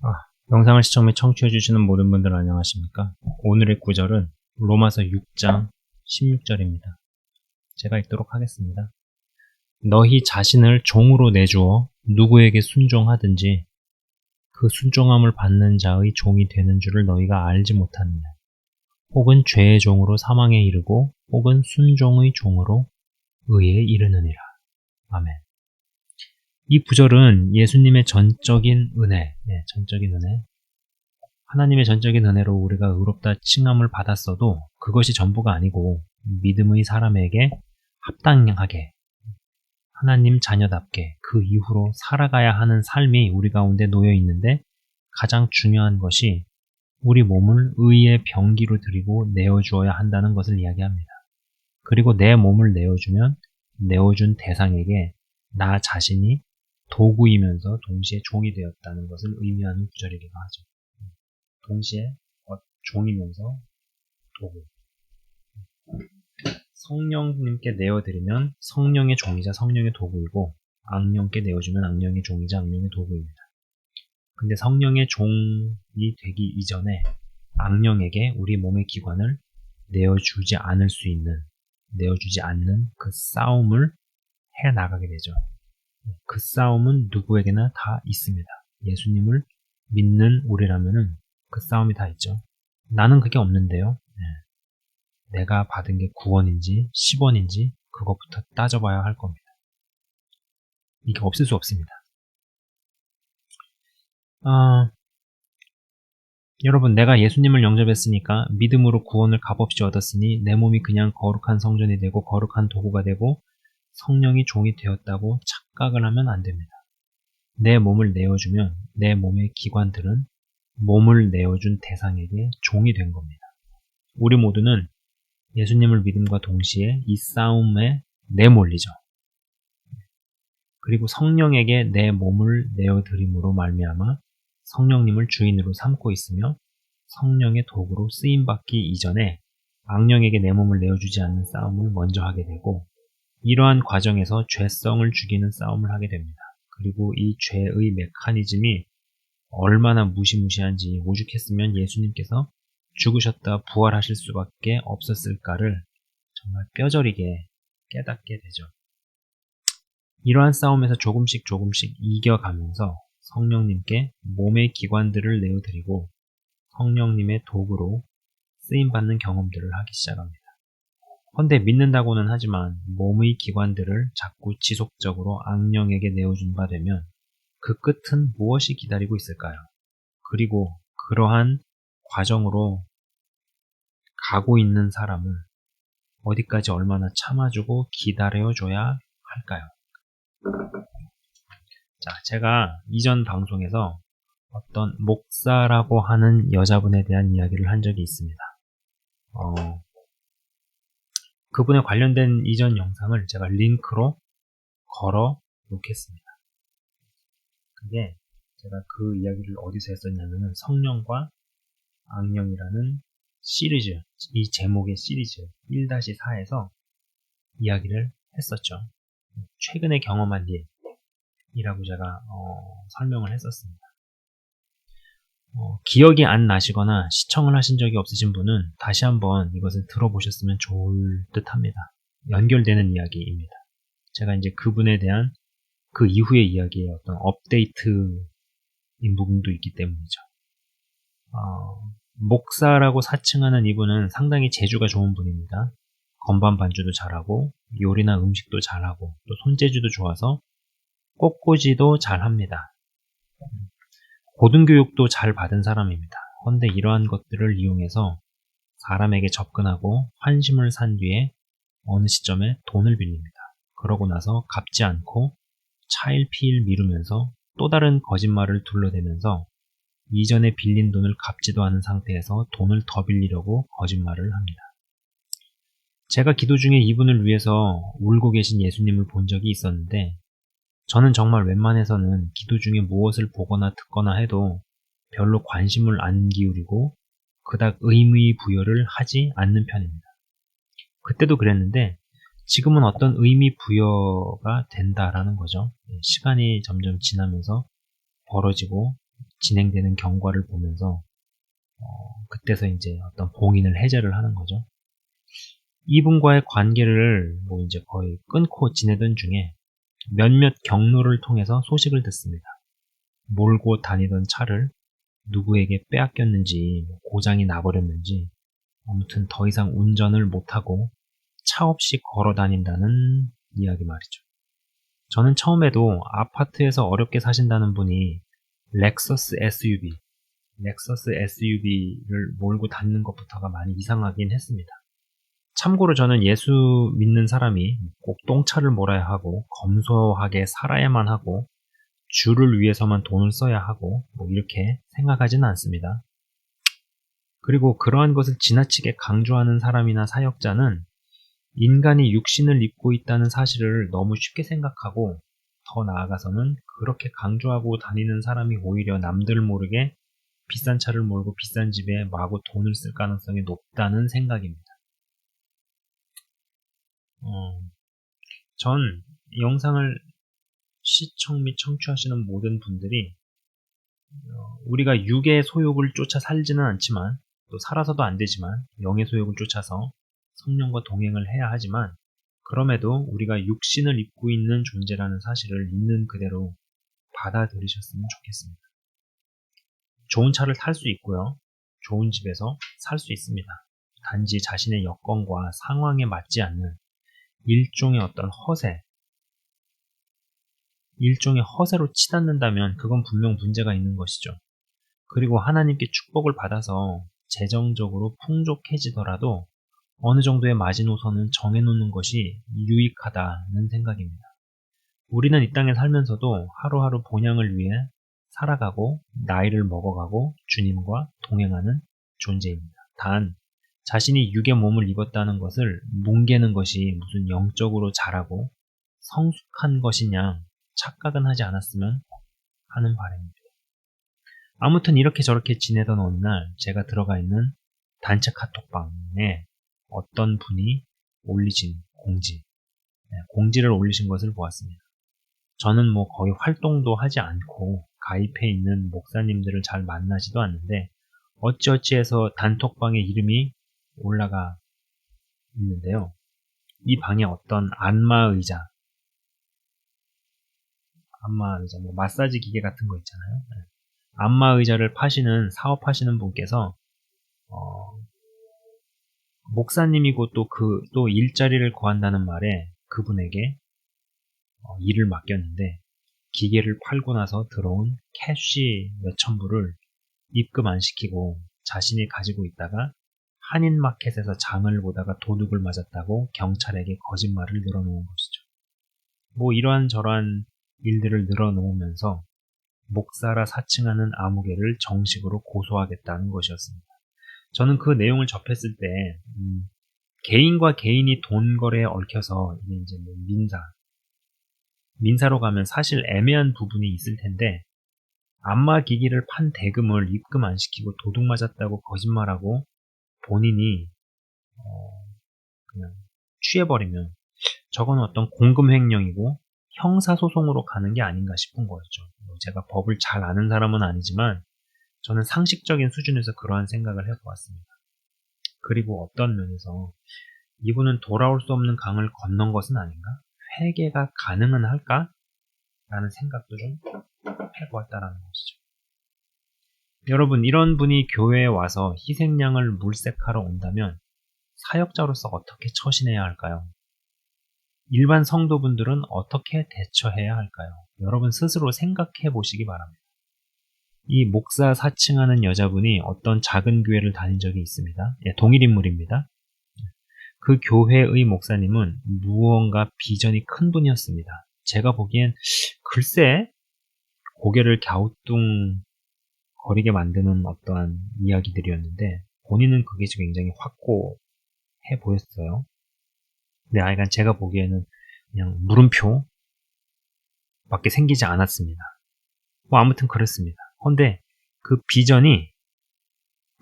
아, 영상을 시청 및 청취해주시는 모든 분들 안녕하십니까? 오늘의 구절은 로마서 6장 16절입니다. 제가 읽도록 하겠습니다. 너희 자신을 종으로 내주어 누구에게 순종하든지 그 순종함을 받는 자의 종이 되는 줄을 너희가 알지 못하느냐? 혹은 죄의 종으로 사망에 이르고 혹은 순종의 종으로 의에 이르느니라. 아멘. 이 구절은 예수님의 전적인 은혜, 전적인 은혜, 하나님의 전적인 은혜로 우리가 의롭다 칭함을 받았어도 그것이 전부가 아니고 믿음의 사람에게 합당하게 하나님 자녀답게 그 이후로 살아가야 하는 삶이 우리 가운데 놓여 있는데 가장 중요한 것이 우리 몸을 의의 병기로 드리고 내어주어야 한다는 것을 이야기합니다. 그리고 내 몸을 내어주면 내어준 대상에게 나 자신이 도구이면서 동시에 종이 되었다는 것을 의미하는 구절이기도 하죠. 동시에 종이면서 도구. 성령님께 내어드리면 성령의 종이자 성령의 도구이고 악령께 내어주면 악령의 종이자 악령의 도구입니다. 근데 성령의 종이 되기 이전에 악령에게 우리 몸의 기관을 내어주지 않는 그 싸움을 해 나가게 되죠. 그 싸움은 누구에게나 다 있습니다. 예수님을 믿는 우리라면은 그 싸움이 다 있죠. 나는 그게 없는데요. 내가 받은 게 9원인지 10원인지 그것부터 따져봐야 할 겁니다. 이게 없을 수 없습니다. 여러분, 내가 예수님을 영접했으니까 믿음으로 구원을 값없이 얻었으니 내 몸이 그냥 거룩한 성전이 되고 거룩한 도구가 되고 성령이 종이 되었다고 착각을 하면 안 됩니다. 내 몸을 내어주면 내 몸의 기관들은 몸을 내어준 대상에게 종이 된 겁니다. 우리 모두는 예수님을 믿음과 동시에 이 싸움에 내몰리죠. 그리고 성령에게 내 몸을 내어드림으로 말미암아 성령님을 주인으로 삼고 있으며 성령의 도구로 쓰임받기 이전에 악령에게 내 몸을 내어주지 않는 싸움을 먼저 하게 되고 이러한 과정에서 죄성을 죽이는 싸움을 하게 됩니다. 그리고 이 죄의 메커니즘이 얼마나 무시무시한지 오죽했으면 예수님께서 죽으셨다 부활하실 수밖에 없었을까를 정말 뼈저리게 깨닫게 되죠. 이러한 싸움에서 조금씩 이겨가면서 성령님께 몸의 기관들을 내어드리고 성령님의 도구로 쓰임받는 경험들을 하기 시작합니다. 헌데 믿는다고는 하지만 몸의 기관들을 자꾸 지속적으로 악령에게 내어준 바 되면 그 끝은 무엇이 기다리고 있을까요? 그리고 그러한 과정으로 가고 있는 사람을 어디까지 얼마나 참아주고 기다려줘야 할까요? 자, 제가 이전 방송에서 어떤 목사라고 하는 여자분에 대한 이야기를 한 적이 있습니다. 그분에 관련된 이전 영상을 제가 링크로 걸어 놓겠습니다. 그게 제가 그 이야기를 어디서 했었냐면은 성령과 악령이라는 시리즈, 이 제목의 시리즈 1-4에서 이야기를 했었죠. 최근에 경험한 일이라고 제가 설명을 했었습니다. 기억이 안 나시거나 시청을 하신 적이 없으신 분은 다시 한번 이것을 들어보셨으면 좋을 듯 합니다. 연결되는 이야기입니다. 제가 이제 그분에 대한 그 이후의 이야기의 어떤 업데이트인 부분도 있기 때문이죠. 목사라고 사칭하는 이분은 상당히 재주가 좋은 분입니다. 건반 반주도 잘하고 요리나 음식도 잘하고 또 손재주도 좋아서 꽃꽂이도 잘합니다. 고등교육도 잘 받은 사람입니다. 그런데 이러한 것들을 이용해서 사람에게 접근하고 환심을 산 뒤에 어느 시점에 돈을 빌립니다. 그러고 나서 갚지 않고 차일피일 미루면서 또 다른 거짓말을 둘러대면서 이전에 빌린 돈을 갚지도 않은 상태에서 돈을 더 빌리려고 거짓말을 합니다. 제가 기도 중에 이분을 위해서 울고 계신 예수님을 본 적이 있었는데 저는 정말 웬만해서는 기도 중에 무엇을 보거나 듣거나 해도 별로 관심을 안 기울이고 그닥 의미 부여를 하지 않는 편입니다. 그때도 그랬는데 지금은 어떤 의미 부여가 된다라는 거죠. 시간이 점점 지나면서 벌어지고 진행되는 경과를 보면서 그때서 이제 어떤 봉인을 해제를 하는 거죠. 이분과의 관계를 뭐 이제 거의 끊고 지내던 중에 몇몇 경로를 통해서 소식을 듣습니다. 몰고 다니던 차를 누구에게 빼앗겼는지, 고장이 나버렸는지, 아무튼 더 이상 운전을 못하고 차 없이 걸어 다닌다는 이야기 말이죠. 저는 처음에도 아파트에서 어렵게 사신다는 분이 렉서스 SUV를 몰고 다니는 것부터가 많이 이상하긴 했습니다. 참고로 저는 예수 믿는 사람이 꼭 똥차를 몰아야 하고 검소하게 살아야만 하고 주를 위해서만 돈을 써야 하고 뭐 이렇게 생각하지는 않습니다. 그리고 그러한 것을 지나치게 강조하는 사람이나 사역자는 인간이 육신을 입고 있다는 사실을 너무 쉽게 생각하고 더 나아가서는 그렇게 강조하고 다니는 사람이 오히려 남들 모르게 비싼 차를 몰고 비싼 집에 마구 돈을 쓸 가능성이 높다는 생각입니다. 전 영상을 시청 및 청취하시는 모든 분들이 우리가 육의 소욕을 쫓아 살지는 않지만 또 살아서도 안 되지만 영의 소욕을 쫓아서 성령과 동행을 해야 하지만 그럼에도 우리가 육신을 입고 있는 존재라는 사실을 있는 그대로 받아들이셨으면 좋겠습니다. 좋은 차를 탈 수 있고요. 좋은 집에서 살 수 있습니다. 단지 자신의 여건과 상황에 맞지 않는 일종의 어떤 일종의 허세로 치닫는다면 그건 분명 문제가 있는 것이죠. 그리고 하나님께 축복을 받아서 재정적으로 풍족해지더라도 어느 정도의 마지노선은 정해놓는 것이 유익하다는 생각입니다. 우리는 이 땅에 살면서도 하루하루 본향을 위해 살아가고 나이를 먹어가고 주님과 동행하는 존재입니다. 단 자신이 육의 몸을 입었다는 것을 뭉개는 것이 무슨 영적으로 자라고 성숙한 것이냐 착각은 하지 않았으면 하는 바람입니다. 아무튼 이렇게 저렇게 지내던 어느 날 제가 들어가 있는 단체 카톡방에 어떤 분이 올리신 공지를 올리신 것을 보았습니다. 저는 뭐 거의 활동도 하지 않고 가입해 있는 목사님들을 잘 만나지도 않는데 어찌어찌해서 단톡방에 이름이 올라가 있는데요. 이 방에 어떤 안마의자, 뭐 마사지 기계 같은 거 있잖아요. 안마의자를 사업하시는 분께서 목사님이고 또 일자리를 구한다는 말에 그분에게 일을 맡겼는데 기계를 팔고 나서 들어온 캐시 몇천 불을 입금 안 시키고 자신이 가지고 있다가 한인마켓에서 장을 보다가 도둑을 맞았다고 경찰에게 거짓말을 늘어놓은 것이죠. 뭐 이러한 저러한 일들을 늘어놓으면서 목사라 사칭하는 아무개를 정식으로 고소하겠다는 것이었습니다. 저는 그 내용을 접했을 때 개인과 개인이 돈 거래에 얽혀서 이게 이제 뭐 민사로 가면 사실 애매한 부분이 있을 텐데 안마 기기를 판 대금을 입금 안 시키고 도둑 맞았다고 거짓말하고 본인이 그냥 취해버리면 저건 어떤 공금 횡령이고 형사소송으로 가는 게 아닌가 싶은 거였죠. 제가 법을 잘 아는 사람은 아니지만 저는 상식적인 수준에서 그러한 생각을 해보았습니다. 그리고 어떤 면에서 이분은 돌아올 수 없는 강을 건넌 것은 아닌가? 회개가 가능은 할까? 라는 생각도 좀 해보았다라는 것이죠. 여러분, 이런 분이 교회에 와서 희생양을 물색하러 온다면 사역자로서 어떻게 처신해야 할까요? 일반 성도분들은 어떻게 대처해야 할까요? 여러분 스스로 생각해 보시기 바랍니다. 이 목사 사칭하는 여자분이 어떤 작은 교회를 다닌 적이 있습니다. 동일 인물입니다. 그 교회의 목사님은 무언가 비전이 큰 분이었습니다. 제가 보기엔 글쎄 고개를 갸우뚱거리게 만드는 어떠한 이야기들이었는데 본인은 그게 굉장히 확고해 보였어요. 근데 하여간 제가 보기에는 그냥 물음표 밖에 생기지 않았습니다. 뭐 아무튼 그렇습니다. 근데 그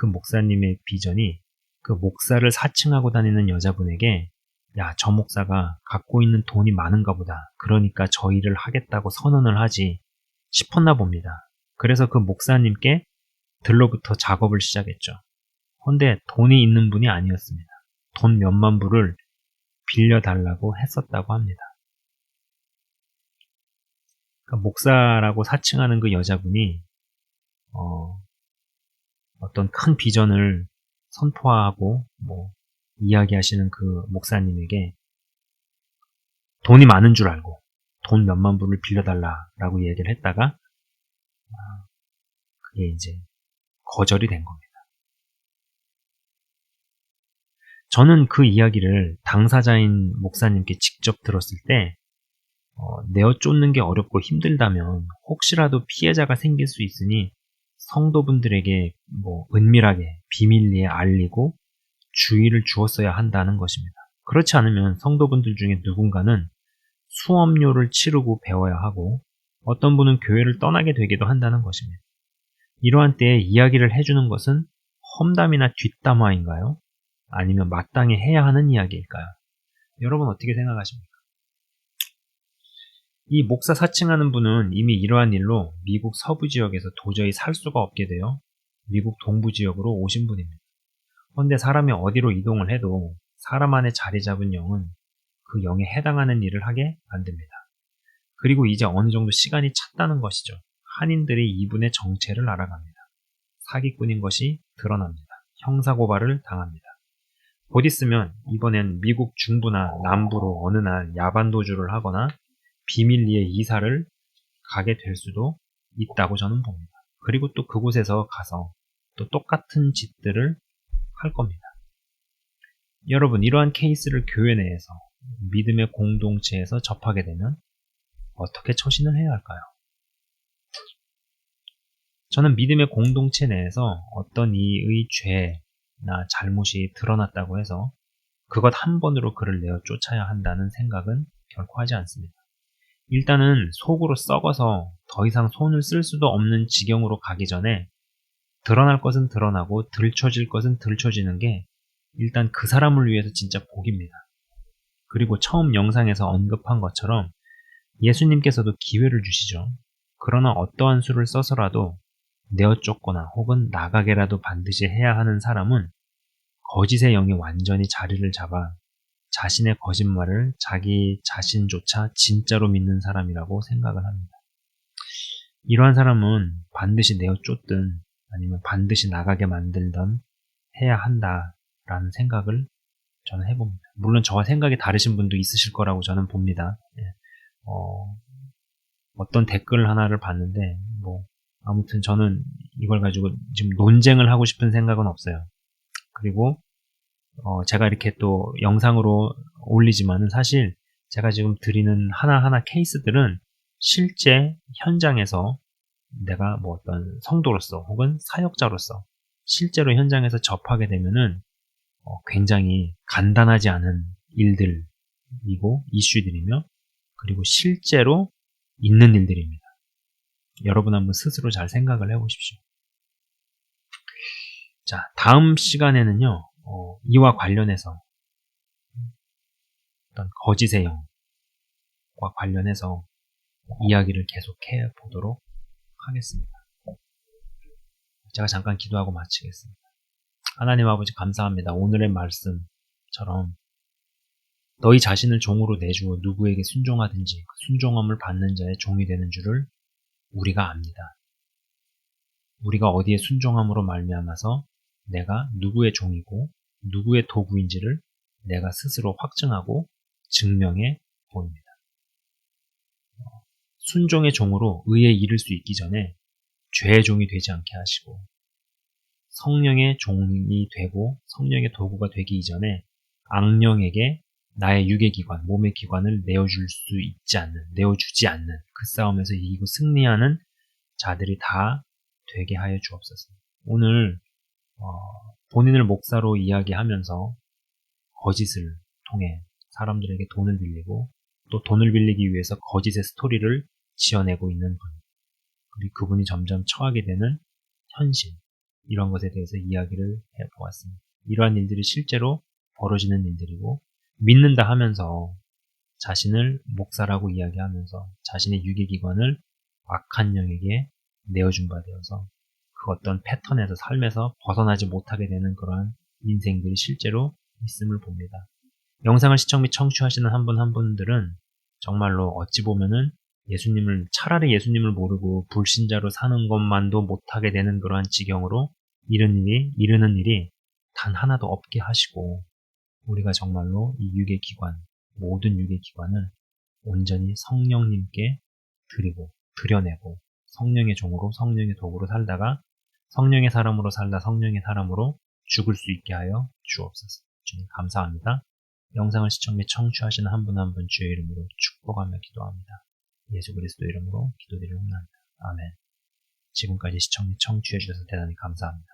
목사님의 비전이 그 목사를 사칭하고 다니는 여자분에게 야, 저 목사가 갖고 있는 돈이 많은가 보다. 그러니까 저 일을 하겠다고 선언을 하지 싶었나 봅니다. 그래서 그 목사님께 들로부터 작업을 시작했죠. 그런데 돈이 있는 분이 아니었습니다. 돈 몇만 불을 빌려달라고 했었다고 합니다. 그러니까 목사라고 사칭하는 그 여자분이 어떤 큰 비전을 선포하고 이야기하시는 그 목사님에게 돈이 많은 줄 알고 돈 몇만 불을 빌려달라라고 얘기를 했다가 그게 이제 거절이 된 겁니다. 저는 그 이야기를 당사자인 목사님께 직접 들었을 때 내어 쫓는 게 어렵고 힘들다면 혹시라도 피해자가 생길 수 있으니 성도분들에게 은밀하게 비밀리에 알리고 주의를 주었어야 한다는 것입니다. 그렇지 않으면 성도분들 중에 누군가는 수업료를 치르고 배워야 하고 어떤 분은 교회를 떠나게 되기도 한다는 것입니다. 이러한 때에 이야기를 해주는 것은 험담이나 뒷담화인가요? 아니면 마땅히 해야 하는 이야기일까요? 여러분 어떻게 생각하십니까? 이 목사 사칭하는 분은 이미 이러한 일로 미국 서부 지역에서 도저히 살 수가 없게 되어 미국 동부 지역으로 오신 분입니다. 그런데 사람이 어디로 이동을 해도 사람 안에 자리 잡은 영은 그 영에 해당하는 일을 하게 만듭니다. 그리고 이제 어느 정도 시간이 찼다는 것이죠. 한인들이 이분의 정체를 알아갑니다. 사기꾼인 것이 드러납니다. 형사고발을 당합니다. 곧 있으면 이번엔 미국 중부나 남부로 어느 날 야반도주를 하거나 비밀리에 이사를 가게 될 수도 있다고 저는 봅니다. 그리고 또 그곳에서 가서 또 똑같은 짓들을 할 겁니다. 여러분, 이러한 케이스를 교회 내에서 믿음의 공동체에서 접하게 되면 어떻게 처신을 해야 할까요? 저는 믿음의 공동체 내에서 어떤 이의 죄나 잘못이 드러났다고 해서 그것 한 번으로 그를 내어 쫓아야 한다는 생각은 결코 하지 않습니다. 일단은 속으로 썩어서 더 이상 손을 쓸 수도 없는 지경으로 가기 전에 드러날 것은 드러나고 들춰질 것은 들춰지는 게 일단 그 사람을 위해서 진짜 복입니다. 그리고 처음 영상에서 언급한 것처럼 예수님께서도 기회를 주시죠. 그러나 어떠한 수를 써서라도 내어 쫓거나 혹은 나가게라도 반드시 해야 하는 사람은 거짓의 영이 완전히 자리를 잡아 자신의 거짓말을 자기 자신조차 진짜로 믿는 사람이라고 생각을 합니다. 이러한 사람은 반드시 내어 쫓든 아니면 반드시 나가게 만들든 해야 한다라는 생각을 저는 해봅니다. 물론 저와 생각이 다르신 분도 있으실 거라고 저는 봅니다. 어떤 댓글 하나를 봤는데 아무튼 저는 이걸 가지고 지금 논쟁을 하고 싶은 생각은 없어요. 그리고 제가 이렇게 또 영상으로 올리지만은 사실 제가 지금 드리는 하나하나 케이스들은 실제 현장에서 내가 어떤 성도로서 혹은 사역자로서 실제로 현장에서 접하게 되면은 굉장히 간단하지 않은 일들이고 이슈들이며 그리고 실제로 있는 일들입니다. 여러분 한번 스스로 잘 생각을 해보십시오. 자, 다음 시간에는요, 이와 관련해서 어떤 거짓의 영과 관련해서 이야기를 계속해 보도록 하겠습니다. 제가 잠깐 기도하고 마치겠습니다. 하나님 아버지 감사합니다. 오늘의 말씀처럼 너희 자신을 종으로 내주어 누구에게 순종하든지 그 순종함을 받는 자의 종이 되는 줄을 우리가 압니다. 우리가 어디에 순종함으로 말미암아서 내가 누구의 종이고 누구의 도구인지를 내가 스스로 확증하고 증명해 보입니다. 순종의 종으로 의에 이를 수 있기 전에 죄의 종이 되지 않게 하시고 성령의 종이 되고 성령의 도구가 되기 이전에 악령에게 나의 육의 기관, 몸의 기관을 내어주지 않는 그 싸움에서 이기고 승리하는 자들이 다 되게 하여 주옵소서. 오늘 본인을 목사로 이야기하면서 거짓을 통해 사람들에게 돈을 빌리고 또 돈을 빌리기 위해서 거짓의 스토리를 지어내고 있는 분, 그리고 그분이 점점 처하게 되는 현실, 이런 것에 대해서 이야기를 해보았습니다. 이러한 일들이 실제로 벌어지는 일들이고 믿는다 하면서 자신을 목사라고 이야기하면서 자신의 유기기관을 악한 영에게 내어준 바 되어서 그 어떤 패턴에서 삶에서 벗어나지 못하게 되는 그러한 인생들이 실제로 있음을 봅니다. 영상을 시청 및 청취하시는 한 분 한 분들은 정말로 어찌 보면은 차라리 예수님을 모르고 불신자로 사는 것만도 못하게 되는 그러한 지경으로 이르는 일이 단 하나도 없게 하시고, 우리가 정말로 이 모든 육의 기관을 온전히 성령님께 드려내고, 성령의 종으로, 성령의 도구로 살다가 성령의 사람으로 살다 성령의 사람으로 죽을 수 있게 하여 주옵소서. 주님 감사합니다. 영상을 시청 및 청취하시는 한 분 한 분 주의 이름으로 축복하며 기도합니다. 예수 그리스도 이름으로 기도드리옵나이다. 아멘. 지금까지 시청 및 청취해 주셔서 대단히 감사합니다.